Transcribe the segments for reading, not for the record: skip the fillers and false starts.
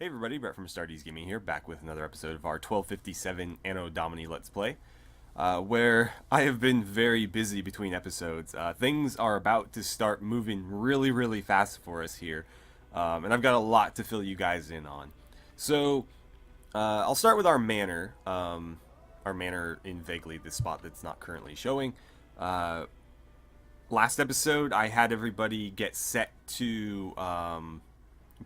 Hey everybody, Brett from AstartesGaming here, back with another episode of our 1257 Anno Domini Let's Play, where I have been very busy between episodes. Things are about to start moving really fast for us here, and I've got a lot to fill you guys in on. So, I'll start with our manor in vaguely the spot that's not currently showing. Last episode, I had everybody get set to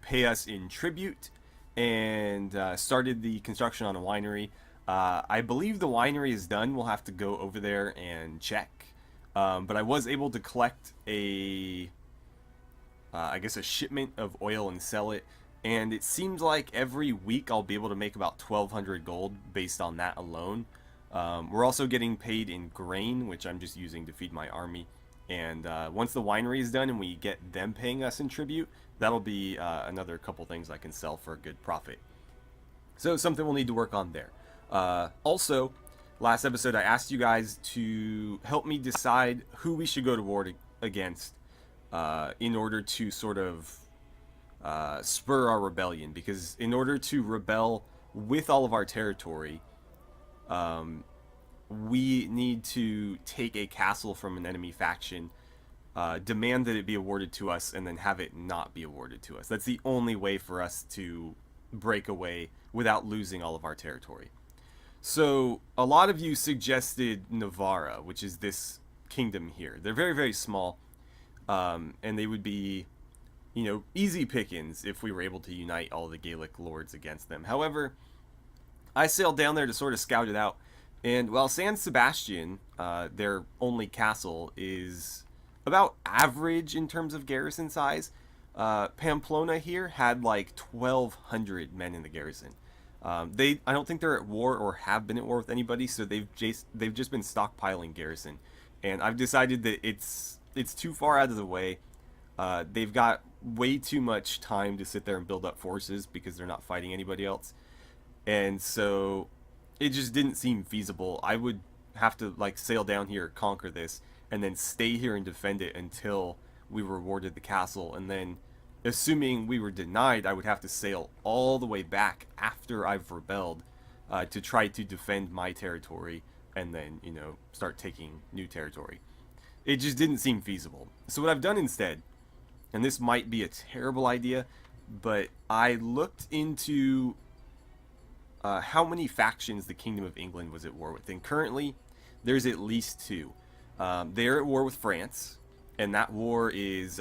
pay us in tribute, and started the construction on a winery. I believe the winery is done. We'll have to go over there and check. But I was able to collect I guess a shipment of oil and sell it. And it seems like every week I'll be able to make about 1,200 gold based on that alone. We're also getting paid in grain, which I'm just using to feed my army. And once the winery is done and we get them paying us in tribute, that'll be another couple things I can sell for a good profit. So something we'll need to work on there. Also, last episode I asked you guys to help me decide who we should go to war against in order to sort of spur our rebellion. Because in order to rebel with all of our territory, we need to take a castle from an enemy faction, demand that it be awarded to us, and then have it not be awarded to us. That's the only way for us to break away without losing all of our territory. So a lot of you suggested Navarra, which is this kingdom here. They're very small, and they would be, easy pickings if we were able to unite all the Gaelic lords against them. However, I sailed down there to sort of scout it out. And while San Sebastian, their only castle, is about average in terms of garrison size, Pamplona here had like 1,200 men in the garrison. I don't think they're at war or have been at war with anybody, so they've just been stockpiling garrison. And I've decided that it's too far out of the way. They've got way too much time to sit there and build up forces because they're not fighting anybody else. And so it just didn't seem feasible. I would have to sail down here, conquer this, and then stay here and defend it until we rewarded the castle. And then, assuming we were denied, I would have to sail all the way back after I've rebelled to try to defend my territory and then, start taking new territory. It just didn't seem feasible. So what I've done instead, and this might be a terrible idea, but I looked into how many factions the Kingdom of England was at war with. And currently, there's at least two. They're at war with France, and that war is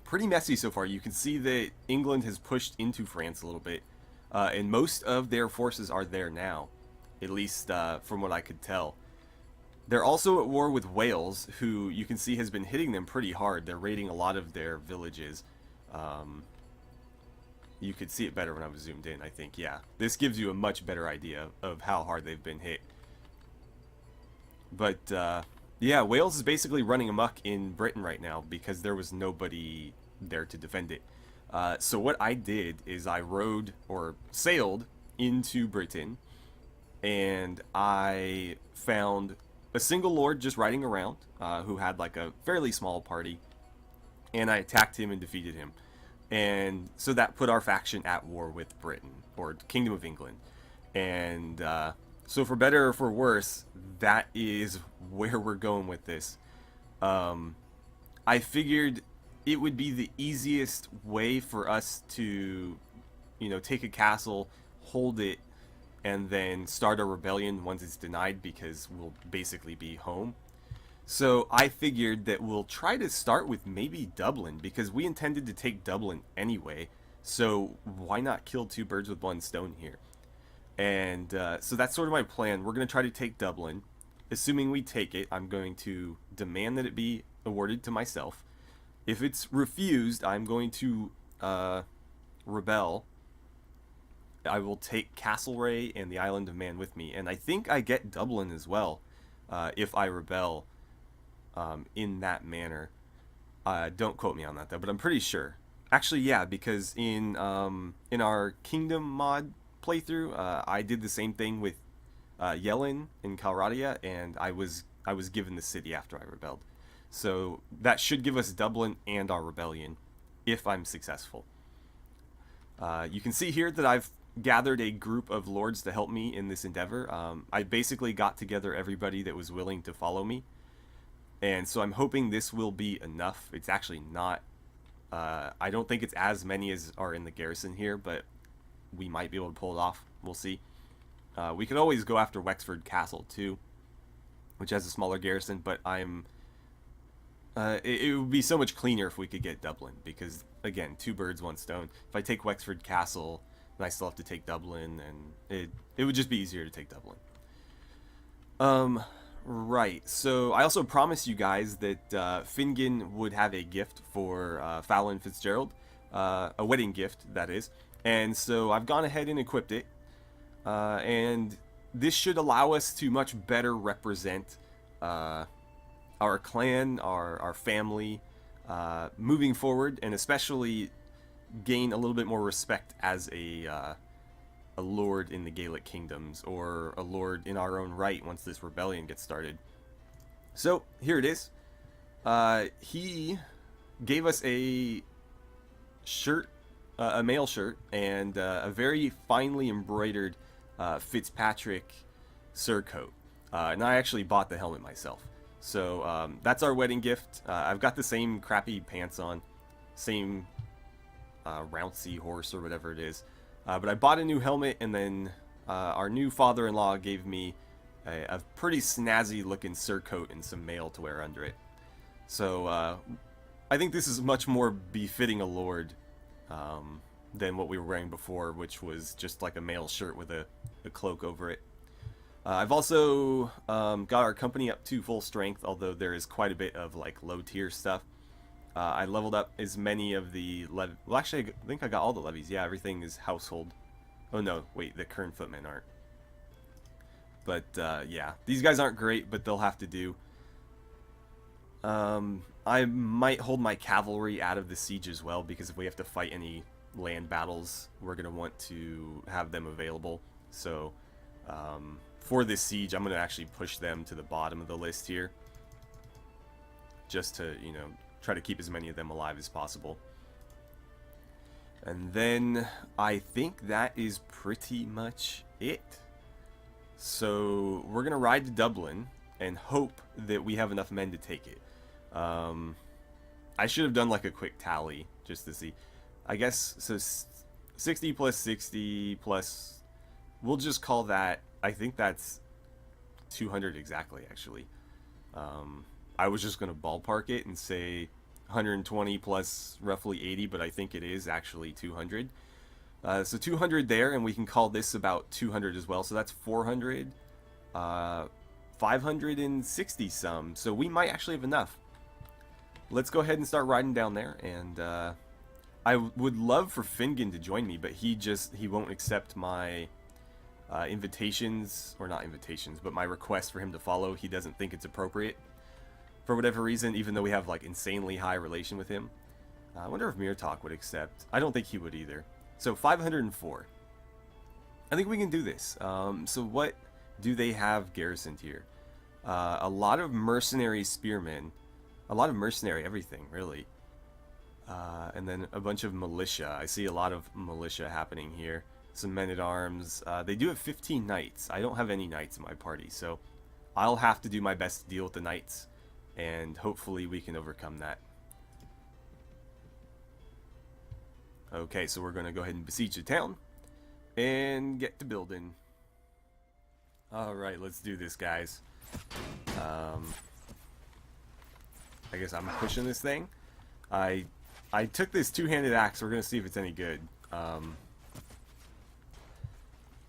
pretty messy so far. You can see that England has pushed into France a little bit, and most of their forces are there now, at least from what I could tell. They're also at war with Wales, who you can see has been hitting them pretty hard. They're raiding a lot of their villages. You could see it better when I was zoomed in, I think. Yeah, this gives you a much better idea of how hard they've been hit. But, yeah, Wales is basically running amok in Britain right now because there was nobody there to defend it. So what I did is I rode, or sailed, into Britain, and I found a single lord just riding around, who had a fairly small party, and I attacked him and defeated him. And so that put our faction at war with Britain, or Kingdom of England. And so for better or for worse, that is where we're going with this. I figured it would be the easiest way for us to, take a castle, hold it, and then start a rebellion once it's denied, because we'll basically be home. So I figured that we'll try to start with maybe Dublin, because we intended to take Dublin anyway, so why not kill two birds with one stone here? And so that's sort of my plan. We're going to try to take Dublin. Assuming we take it, I'm going to demand that it be awarded to myself. If it's refused, I'm going to rebel. I will take Castlerea and the Island of Man with me, and I think I get Dublin as well if I rebel. In that manner. Don't quote me on that though, but I'm pretty sure. Actually, yeah, because in our Kingdom mod playthrough, I did the same thing with Yellin in Calradia, and I was given the city after I rebelled. So that should give us Dublin and our rebellion, if I'm successful. You can see here that I've gathered a group of lords to help me in this endeavor. I basically got together everybody that was willing to follow me, and so I'm hoping this will be enough. It's actually not. I don't think it's as many as are in the garrison here, but we might be able to pull it off. We'll see. We could always go after Wexford Castle too, which has a smaller garrison, but it would be so much cleaner if we could get Dublin, because again, 2 birds, 1 stone. If I take Wexford Castle, then I still have to take Dublin, and it would just be easier to take Dublin. Right, so I also promised you guys that Fingon would have a gift for Faolan Fitzgerald, a wedding gift, that is, and so I've gone ahead and equipped it, and this should allow us to much better represent our clan, our family, moving forward, and especially gain a little bit more respect as a lord in the Gaelic kingdoms, or a lord in our own right once this rebellion gets started. So here it is. He gave us a shirt, a male shirt, and a very finely embroidered Fitzpatrick surcoat, and I actually bought the helmet myself. So that's our wedding gift. I've got the same crappy pants on, same rouncy horse or whatever it is, but I bought a new helmet, and then our new father-in-law gave me a pretty snazzy looking surcoat and some mail to wear under it. So I think this is much more befitting a lord than what we were wearing before, which was just like a male shirt with a cloak over it. I've also got our company up to full strength, although there is quite a bit of like low tier stuff. I leveled up as many of the well, actually I think I got all the levies. Yeah, everything is household. Oh no, wait, the Kern footmen aren't. But yeah, these guys aren't great, but they'll have to do. I might hold my cavalry out of the siege as well, because if we have to fight any land battles, we're going to want to have them available. So for this siege, I'm going to actually push them to the bottom of the list here, just to, you know, try to keep as many of them alive as possible. And then I think that is pretty much it. So we're going to ride to Dublin and hope that we have enough men to take it. I should have done like a quick tally just to see. I guess, so 60 plus 60 plus, we'll just call that, I think that's 200 exactly, actually. I was just going to ballpark it and say 120 plus roughly 80, but I think it is actually 200. So 200 there, and we can call this about 200 as well. So that's 400, 560 some. So we might actually have enough. Let's go ahead and start riding down there, and I would love for Fingon to join me, but he won't accept my invitations, or not invitations, but my request for him to follow. He doesn't think it's appropriate for whatever reason, even though we have like insanely high relation with him. I wonder if Mirtalk would accept. I don't think he would either. So 504. I think we can do this. So what do they have garrisoned here? A lot of mercenary spearmen, a lot of mercenary everything, really. And then a bunch of militia. I see a lot of militia happening here. Some men-at-arms. They do have 15 knights. I don't have any knights in my party, so I'll have to do my best to deal with the knights, and hopefully we can overcome that. Okay, so we're going to go ahead and besiege the town and get to building. Alright, let's do this, guys. I guess I'm pushing this thing. I took this two-handed axe. We're going to see if it's any good.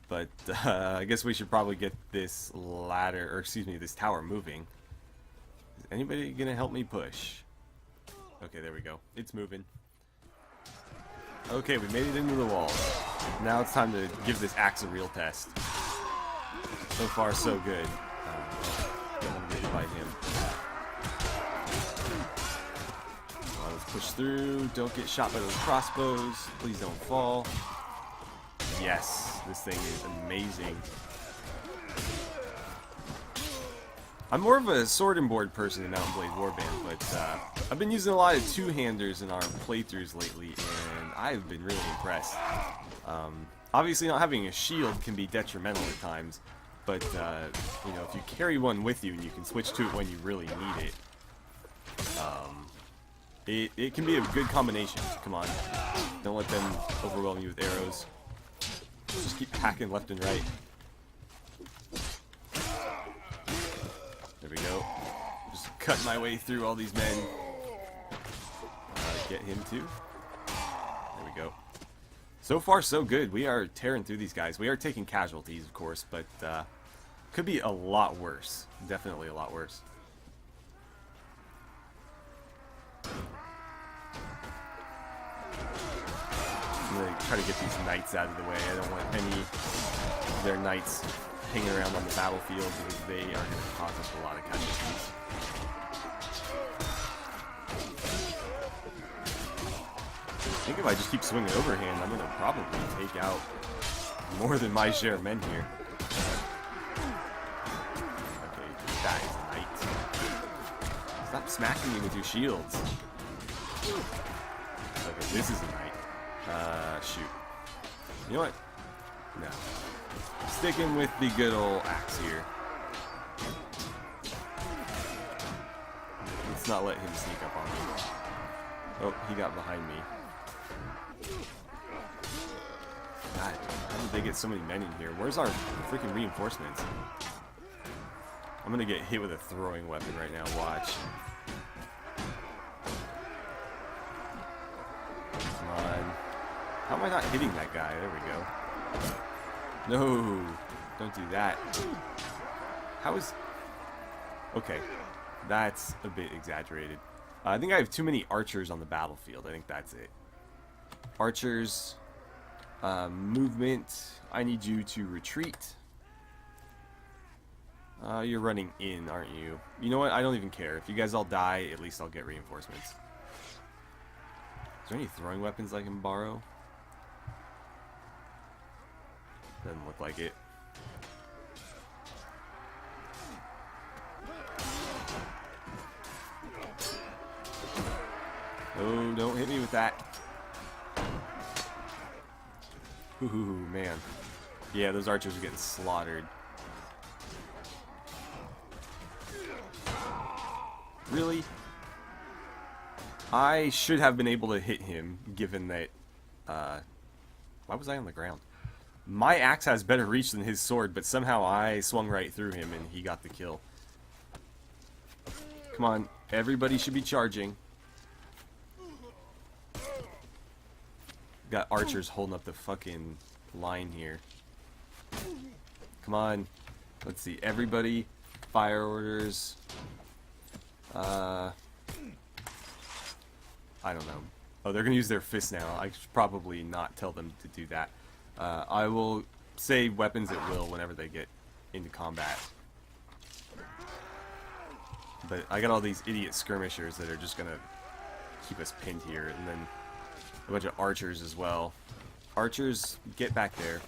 But I guess we should probably get this ladder, or excuse me, this tower moving. Is anybody going to help me push? Okay, there we go. It's moving. Okay, we made it into the walls. Now it's time to give this axe a real test. So far, so good. Don't get by him. Let's push through. Don't get shot by those crossbows. Please don't fall. Yes, this thing is amazing. I'm more of a sword and board person in Mount and Blade Warband, but I've been using a lot of two-handers in our playthroughs lately, and I've been really impressed. Obviously, not having a shield can be detrimental at times, but you know, if you carry one with you and you can switch to it when you really need it, it can be a good combination. Come on, don't let them overwhelm you with arrows. Just keep hacking left and right. There we go. Just cutting my way through all these men. Get him too. There we go. So far, so good. We are tearing through these guys. We are taking casualties, of course, but could be a lot worse. Definitely a lot worse. I'm going to try to get these knights out of the way. I don't want any of their knights hanging around on the battlefield because they are going to cause us a lot of casualties. I think if I just keep swinging overhand, I'm going to probably take out more than my share of men here. Okay, that is a knight. Stop smacking me with your shields. Okay, this is a knight. Shoot. You know what? No. Sticking with the good old axe here. Let's not let him sneak up on me. Oh, he got behind me. God, how did they get so many men in here? Where's our freaking reinforcements? I'm gonna get hit with a throwing weapon right now, watch. Come on. How am I not hitting that guy? There we go. No, don't do that. How is... Okay, that's a bit exaggerated. I think I have too many archers on the battlefield. I think that's it. Archers, movement. I need you to retreat. You're running in, aren't you? You know what? I don't even care. If you guys all die, at least I'll get reinforcements. Is there any throwing weapons I can borrow? Doesn't look like it. Oh, don't hit me with that. Ooh, man. Yeah, those archers are getting slaughtered. Really? I should have been able to hit him, given that... why was I on the ground? My axe has better reach than his sword, but somehow I swung right through him and he got the kill. Come on, everybody should be charging. Got archers holding up the fucking line here. Come on. Let's see, everybody, fire orders. I don't know. Oh, they're gonna use their fists now. I should probably not tell them to do that. I will say weapons at will whenever they get into combat. But I got all these idiot skirmishers that are just gonna keep us pinned here, and then a bunch of archers as well. Archers, get back there.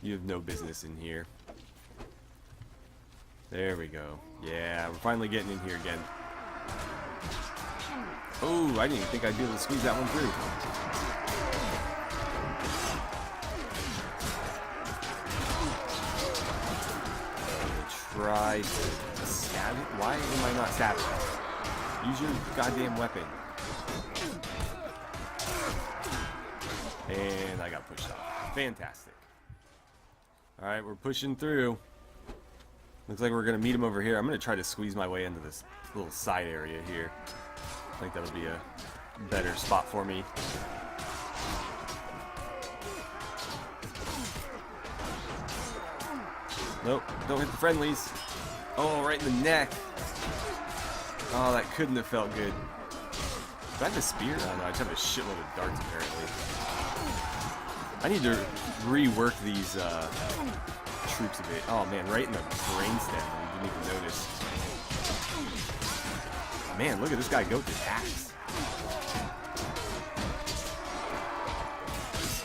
You have no business in here. There we go. Yeah, we're finally getting in here again. Oh, I didn't even think I'd be able to squeeze that one through. Try to stab it? Why am I not stabbing? Use your goddamn weapon. And I got pushed off. Fantastic. Alright, we're pushing through. Looks like we're going to meet him over here. I'm going to try to squeeze my way into this little side area here. I think that'll be a better spot for me. Nope, don't hit the friendlies. Oh, right in the neck. Oh, that couldn't have felt good. Do I have a spear? Oh, no, I just have a shitload of darts, apparently. I need to rework these troops a bit. Oh, man, right in the brainstem. I didn't even notice. Man, look at this guy go with his axe.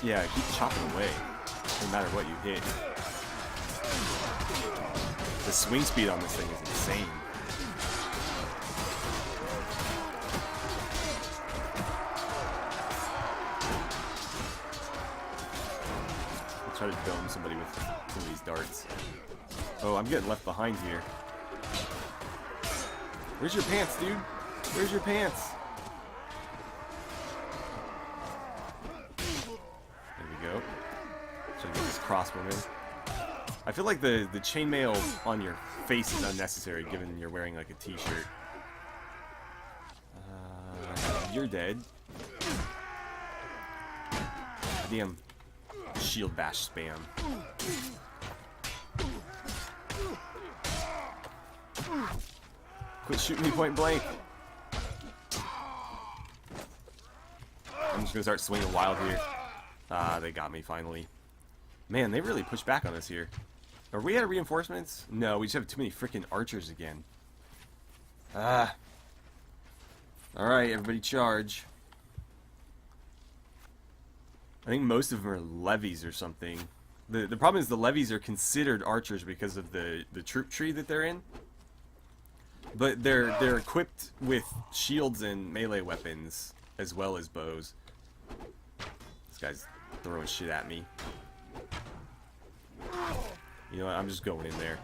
Yeah, keep chopping away. No matter what you hit. The swing speed on this thing is insane. try to dome somebody with some of these darts. Oh, I'm getting left behind here. Where's your pants, dude? Where's your pants? There we go. Trying to get this crossbowman. I feel like the chainmail on your face is unnecessary, given you're wearing like a t-shirt. You're dead. Damn. Shield bash spam. Quit shooting me point blank. I'm just gonna start swinging wild here. Ah, they got me finally. Man, they really pushed back on us here. Are we out of reinforcements? No, we just have too many freaking archers again. Ah. Alright, everybody charge. I think most of them are levies or something. The problem is the levies are considered archers because of the troop tree that they're in. But they're equipped with shields and melee weapons as well as bows. This guy's throwing shit at me. You know what, I'm just going in there.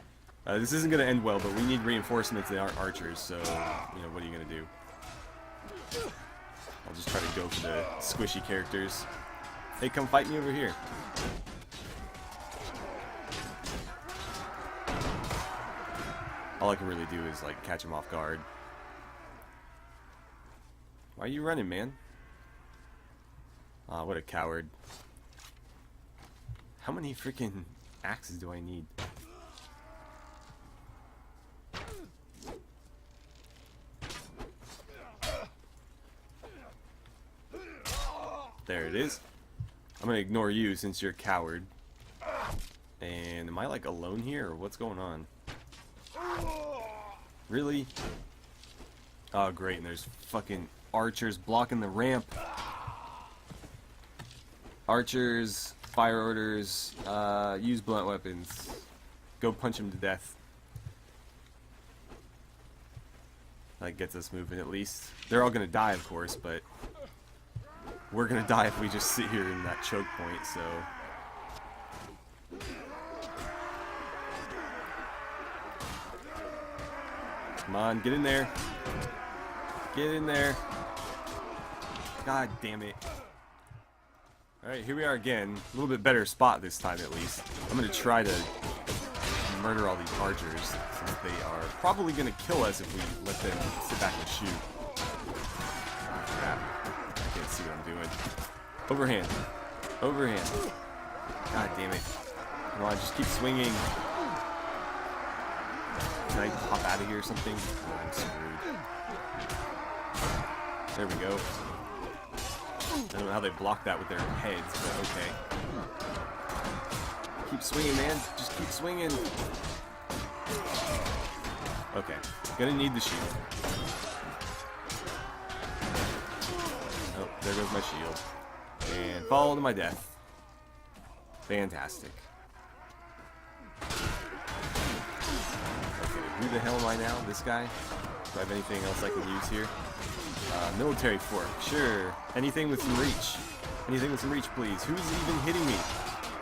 This isn't going to end well, but we need reinforcements that aren't archers, so, you know, what are you going to do? I'll just try to go for the squishy characters. Hey, come fight me over here. All I can really do is, like, catch him off guard. Why are you running, man? Aw, what a coward. How many freaking axes do I need? There it is. I'm gonna ignore you since you're a coward. And am I like alone here or what's going on? Really? Oh great, and there's fucking archers blocking the ramp. Archers, fire orders, use blunt weapons. Go punch him to death. That gets us moving at least. They're all gonna die of course, but we're gonna die if we just sit here in that choke point, so. Come on, get in there. Get in there. God damn it. Alright, here we are again. A little bit better spot this time at least. I'm gonna try to murder all these archers, since they are probably gonna kill us if we let them sit back and shoot. Ah, crap. I can't see what I'm doing. Overhand. Overhand. God damn it. Come on, just keep swinging. Can I hop out of here or something? Oh, I'm screwed. There we go. I don't know how they block that with their heads, but okay. Keep swinging, man. Just keep swinging. Okay. Gonna need the shield. Oh, there goes my shield. And fall to my death. Fantastic. Okay, who the hell am I now? This guy? Do I have anything else I can use here? Military fork. Sure. Anything with some reach. Anything with some reach, please. Who's even hitting me?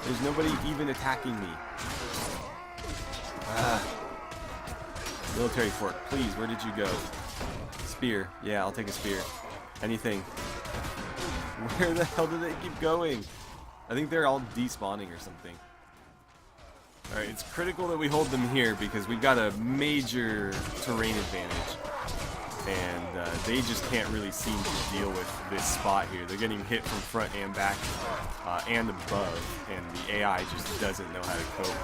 There's nobody even attacking me. Military fork. Please, where did you go? Spear. Yeah, I'll take a spear. Anything. Where the hell do they keep going? I think they're all despawning or something. Alright, it's critical that we hold them here because we've got a major terrain advantage. And they just can't really seem to deal with this spot here. They're getting hit from front and back and above, and the AI just doesn't know how to cope.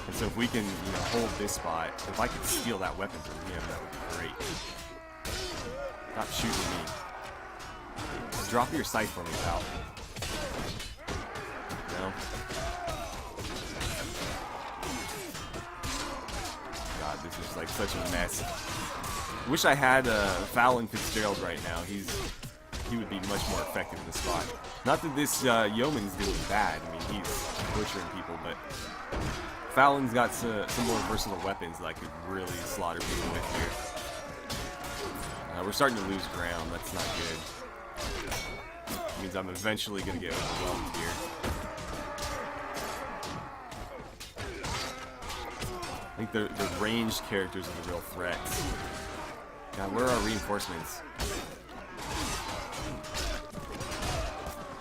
And so if we can, you know, hold this spot, if I could steal that weapon from him, that would be great. Stop shooting me. Drop your sight for me, pal. No? God, this is like such a mess. Wish I had Faolan Fitzpatrick right now. He would be much more effective in this spot. Not that this yeoman's doing bad. I mean, he's butchering people, but Faolan's got some more versatile weapons that I could really slaughter people with here. We're starting to lose ground. That's not good. It means I'm eventually going to get overwhelmed here. the ranged characters are the real threats. God, where are our reinforcements?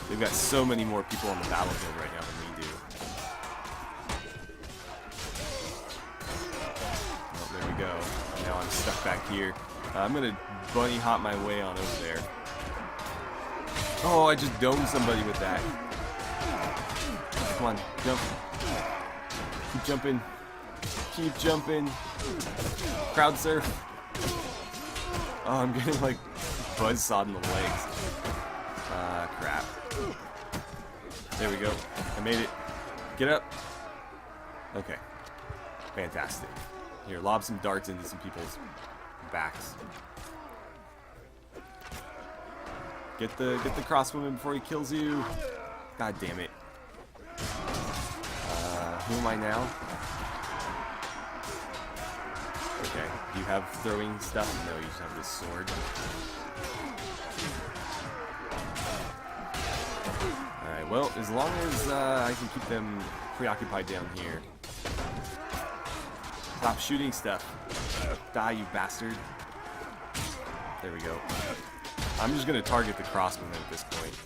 They've got so many more people on the battlefield right now than we do. Oh, there we go. Now I'm stuck back here. I'm gonna bunny hop my way on over there. Oh, I just domed somebody with that. Come on, jump. Keep jumping. Keep jumping. Crowd surf. Oh, I'm getting like buzzsawed in the legs. Crap. There we go. I made it. Get up. Okay. Fantastic. Here, lob some darts into some people's backs. Get the crossbowman before he kills you. God damn it. Who am I now? Okay. Do you have throwing stuff? No, you just have this sword. Alright, well, as long as I can keep them preoccupied down here. Stop shooting stuff. Die, you bastard. There we go. I'm just going to target the crossbowman at this point.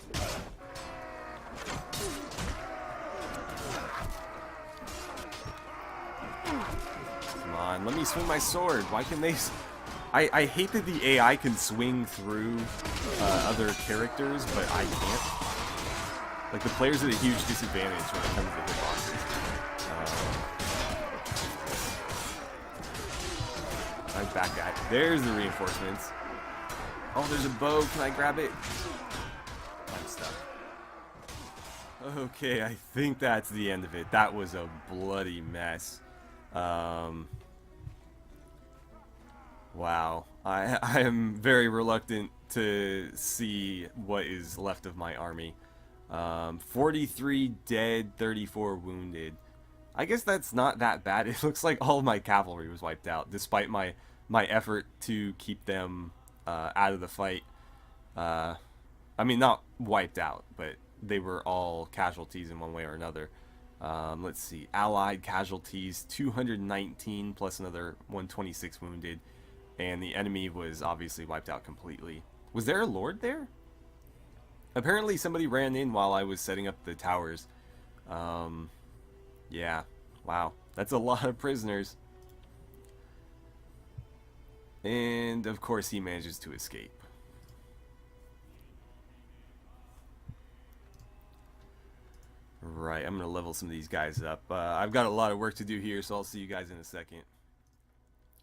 Come on, let me swing my sword. Why can they... I hate that the AI can swing through other characters, but I can't. Like, the player's at a huge disadvantage when it comes to hitboxes. I'm back at it. There's the reinforcements. Oh, there's a bow. Can I grab it? I'm stuck. Okay, I think that's the end of it. That was a bloody mess. Wow. I am very reluctant to see what is left of my army. 43 dead, 34 wounded. I guess that's not that bad. It looks like all of my cavalry was wiped out, despite my effort to keep them out of the fight. I mean, not wiped out, but they were all casualties in one way or another. Let's see. Allied casualties, 219 plus another 126 wounded. And the enemy was obviously wiped out completely. Was there a lord there? Apparently somebody ran in while I was setting up the towers. Yeah. Wow. That's a lot of prisoners. And, of course, he manages to escape. Right, I'm going to level some of these guys up. I've got a lot of work to do here, so I'll see you guys in a second.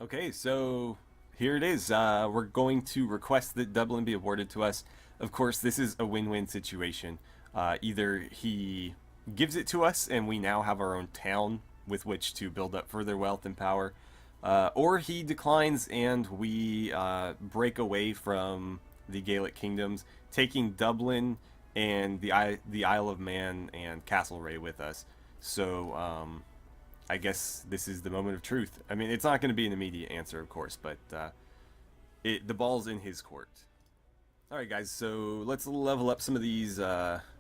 Okay, so here it is. We're going to request that Dublin be awarded to us. Of course, this is a win-win situation. Either he gives it to us and we now have our own town with which to build up further wealth and power, or he declines and we break away from the Gaelic kingdoms, taking Dublin and the Isle of Man and Castlerea with us. So I guess this is the moment of truth. I mean, it's not going to be an immediate answer, of course, but the ball's in his court. Alright guys, so let's level up some of these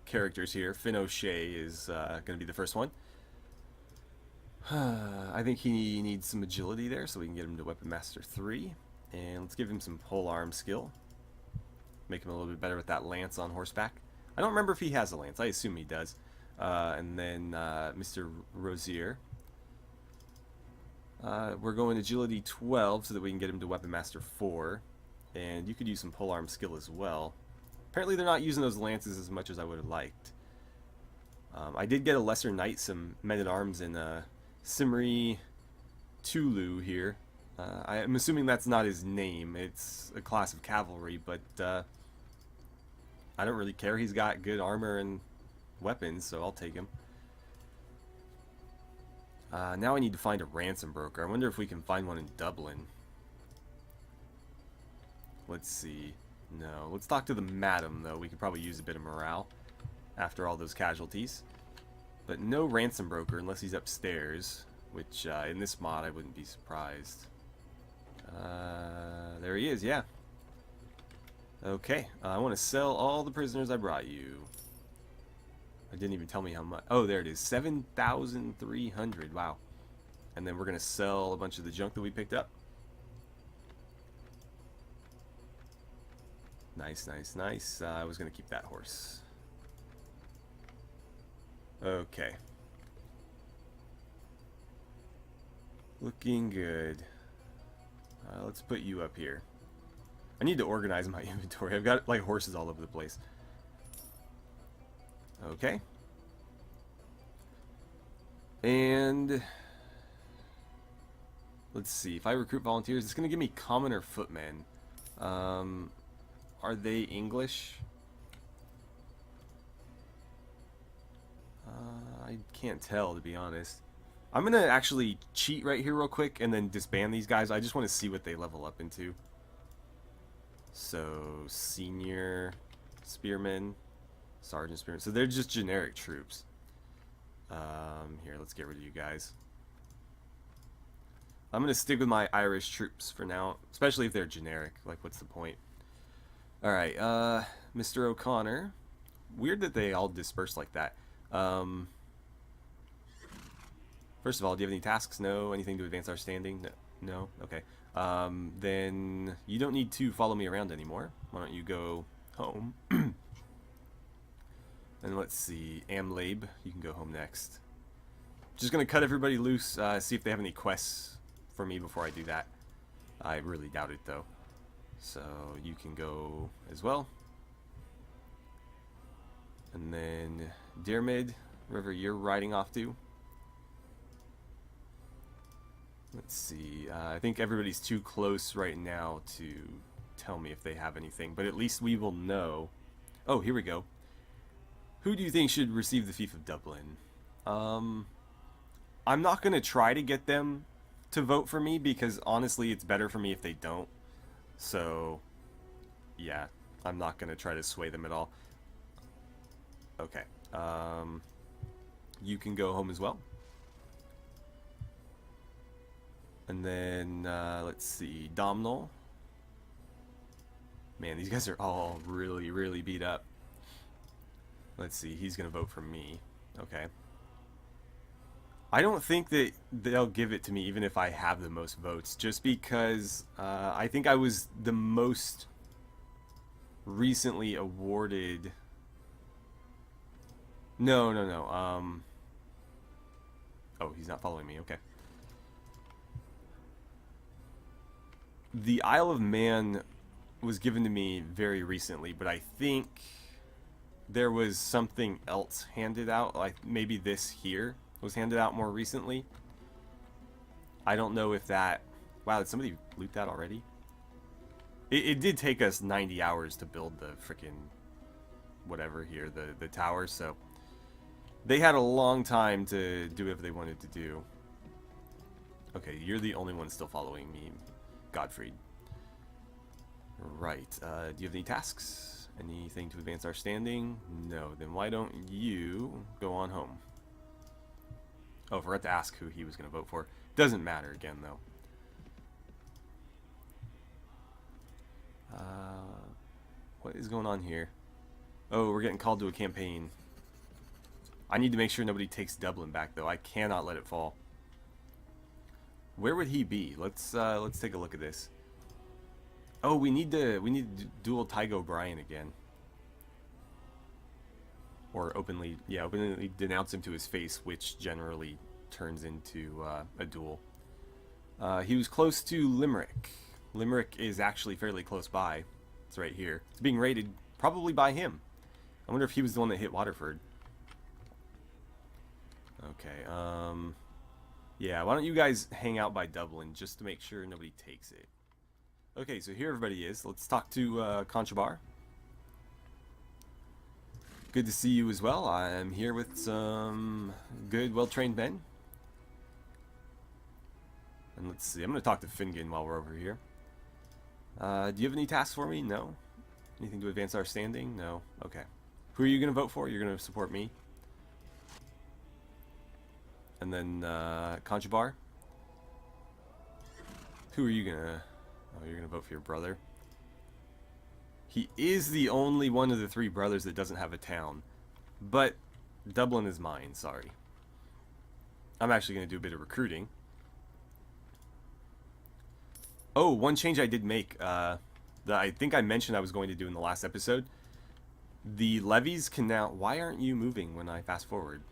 characters here. Finn O'Shea is going to be the first one. I think he needs some agility there, so we can get him to Weapon Master 3. And let's give him some polearm skill. Make him a little bit better with that lance on horseback. I don't remember if he has a lance. I assume he does. And then Mr. Rosier. We're going agility 12 so that we can get him to Weapon Master 4. And you could use some polearm skill as well. Apparently they're not using those lances as much as I would have liked. I did get a lesser knight, some men-at-arms in Simri Tulu here. I'm assuming that's not his name. It's a class of cavalry, but I don't really care. He's got good armor and weapons, so I'll take him. Now I need to find a ransom broker. I wonder if we can find one in Dublin. Let's see. No. Let's talk to the madam, though. We could probably use a bit of morale after all those casualties. But no ransom broker unless he's upstairs, which in this mod I wouldn't be surprised. There he is, yeah. Okay. I want to sell all the prisoners I brought you. It didn't even tell me how much. Oh, there it is. 7,300. Wow. And then we're going to sell a bunch of the junk that we picked up. Nice, nice, nice. I was going to keep that horse. Okay. Looking good. Let's put you up here. I need to organize my inventory. I've got like horses all over the place. Okay. And let's see. If I recruit volunteers, it's going to give me common or footmen. Are they English? I can't tell, to be honest. I'm going to actually cheat right here real quick and then disband these guys. I just want to see what they level up into. So, senior spearmen, sergeant spearmen. So they're just generic troops. Here, let's get rid of you guys. I'm going to stick with my Irish troops for now, especially if they're generic. Like, what's the point? Alright, Mr. O'Connor. Weird that they all disperse like that. First of all, do you have any tasks? No. Anything to advance our standing? No. No? Okay. Then you don't need to follow me around anymore. Why don't you go home? And let's see. Amlabe, you can go home next. Just going to cut everybody loose, see if they have any quests for me before I do that. I really doubt it, though. So you can go as well. And then Diarmid, wherever you're riding off to. Let's see. I think everybody's too close right now to tell me if they have anything, but at least we will know. Oh, here we go. Who do you think should receive the Fief of Dublin? I'm not going to try to get them to vote for me because honestly it's better for me if they don't. So, yeah, I'm not going to try to sway them at all. Okay. You can go home as well. And then, let's see, Domhnall. Man, these guys are all really, really beat up. Let's see, he's going to vote for me. Okay. I don't think that they'll give it to me even if I have the most votes, just because I think I was the most recently awarded... No. Oh, he's not following me, okay. The Isle of Man was given to me very recently, but I think there was something else handed out, like maybe this here was handed out more recently. I don't know if that... Wow, did somebody loot that already? It did take us 90 hours to build the frickin' whatever here, the tower, so they had a long time to do whatever they wanted to do. Okay, you're the only one still following me, Godfrey. Right, do you have any tasks? Anything to advance our standing? No, then why don't you go on home? Oh, I forgot to ask who he was going to vote for. Doesn't matter again, though. What is going on here? Oh, we're getting called to a campaign. I need to make sure nobody takes Dublin back, though. I cannot let it fall. Where would he be? Let's take a look at this. Oh, we need to duel Tygo O'Brien again. Or openly denounce him to his face, which generally turns into a duel. He was close to Limerick. Limerick is actually fairly close by. It's right here. It's being raided probably by him. I wonder if he was the one that hit Waterford. Okay, yeah, why don't you guys hang out by Dublin just to make sure nobody takes it. Okay, so here everybody is. Let's talk to Conchabar. Good to see you as well. I'm here with some good, well-trained men. And let's see, I'm going to talk to Fingon while we're over here. Do you have any tasks for me? No. Anything to advance our standing? No. Okay. Who are you going to vote for? You're going to support me. And then Conchabar. Who are you going to... Oh, you're going to vote for your brother. He is the only one of the three brothers that doesn't have a town. But Dublin is mine, sorry. I'm actually going to do a bit of recruiting. Oh, one change I did make, that I think I mentioned I was going to do in the last episode. The levies can now... Why aren't you moving when I fast forward?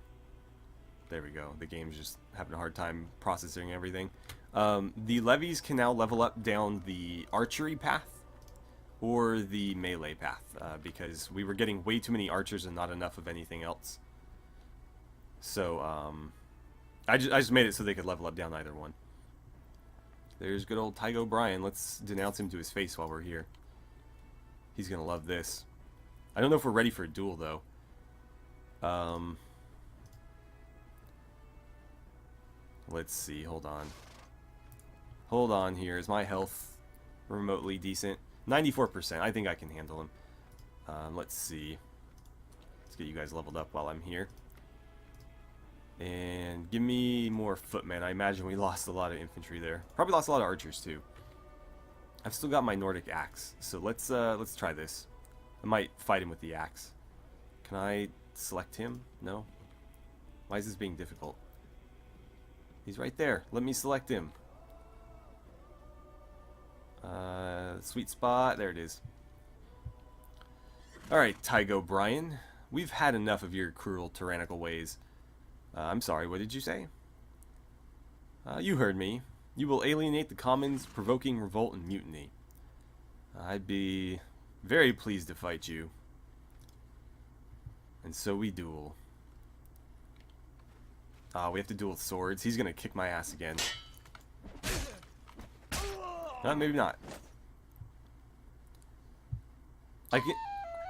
There we go. The game's just having a hard time processing everything. The levies can now level up down the archery path or the melee path, because we were getting way too many archers and not enough of anything else. So, I just made it so they could level up down either one. There's good old Tygo Brian. Let's denounce him to his face while we're here. He's gonna love this. I don't know if we're ready for a duel, though. Let's see. Hold on. Hold on here. Is my health remotely decent? 94%. I think I can handle him. Let's see. Let's get you guys leveled up while I'm here. And give me more footmen. I imagine we lost a lot of infantry there. Probably lost a lot of archers too. I've still got my Nordic axe, so let's try this. I might fight him with the axe. Can I select him? No. Why is this being difficult? He's right there. Let me select him. Sweet spot. There it is. Alright, Tygo Brian. We've had enough of your cruel, tyrannical ways. I'm sorry, what did you say? You heard me. You will alienate the commons, provoking revolt and mutiny. I'd be very pleased to fight you. And so we duel. We have to duel with swords. He's gonna kick my ass again. Maybe not.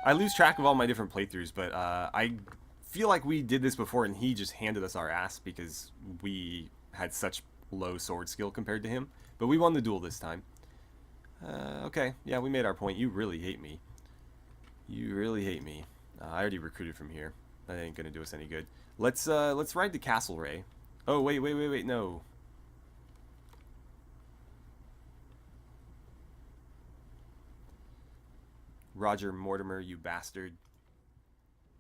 I lose track of all my different playthroughs, but I feel like we did this before and he just handed us our ass because we had such low sword skill compared to him. But we won the duel this time. Okay, yeah, we made our point. You really hate me. You really hate me. I already recruited from here. That ain't gonna do us any good. Let's ride to Castlerea. Oh, wait, no. Roger Mortimer, you bastard.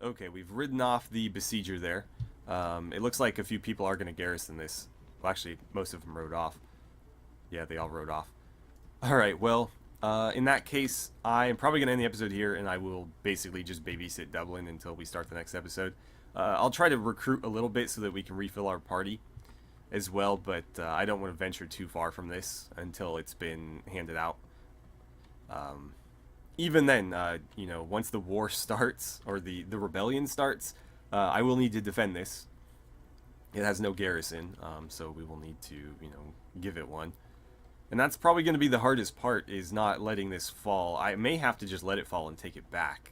Okay, we've ridden off the besieger there. It looks like a few people are going to garrison this. Well, actually, most of them rode off. Yeah, they all rode off. Alright, well, in that case, I'm probably going to end the episode here, and I will basically just babysit Dublin until we start the next episode. I'll try to recruit a little bit so that we can refill our party as well, but I don't want to venture too far from this until it's been handed out. Even then, you know, once the war starts, or the rebellion starts, I will need to defend this. It has no garrison, so we will need to, you know, give it one. And that's probably going to be the hardest part, is not letting this fall. I may have to just let it fall and take it back.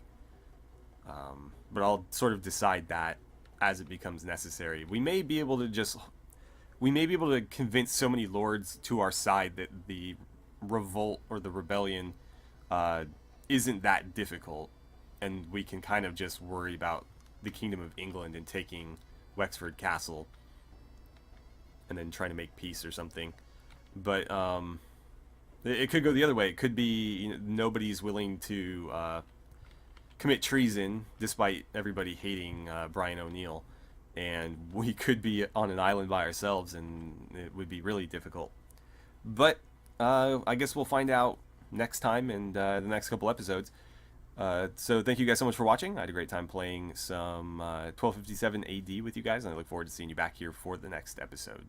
But I'll sort of decide that as it becomes necessary. We may be able to convince so many lords to our side that the revolt or the rebellion isn't that difficult, and we can kind of just worry about the Kingdom of England and taking Wexford Castle and then trying to make peace or something. But it could go the other way. It could be, you know, nobody's willing to commit treason despite everybody hating Brian O'Neill, and we could be on an island by ourselves and it would be really difficult. But I guess we'll find out next time and the next couple episodes. So thank you guys so much for watching. I had a great time playing some 1257 AD with you guys, and I look forward to seeing you back here for the next episode.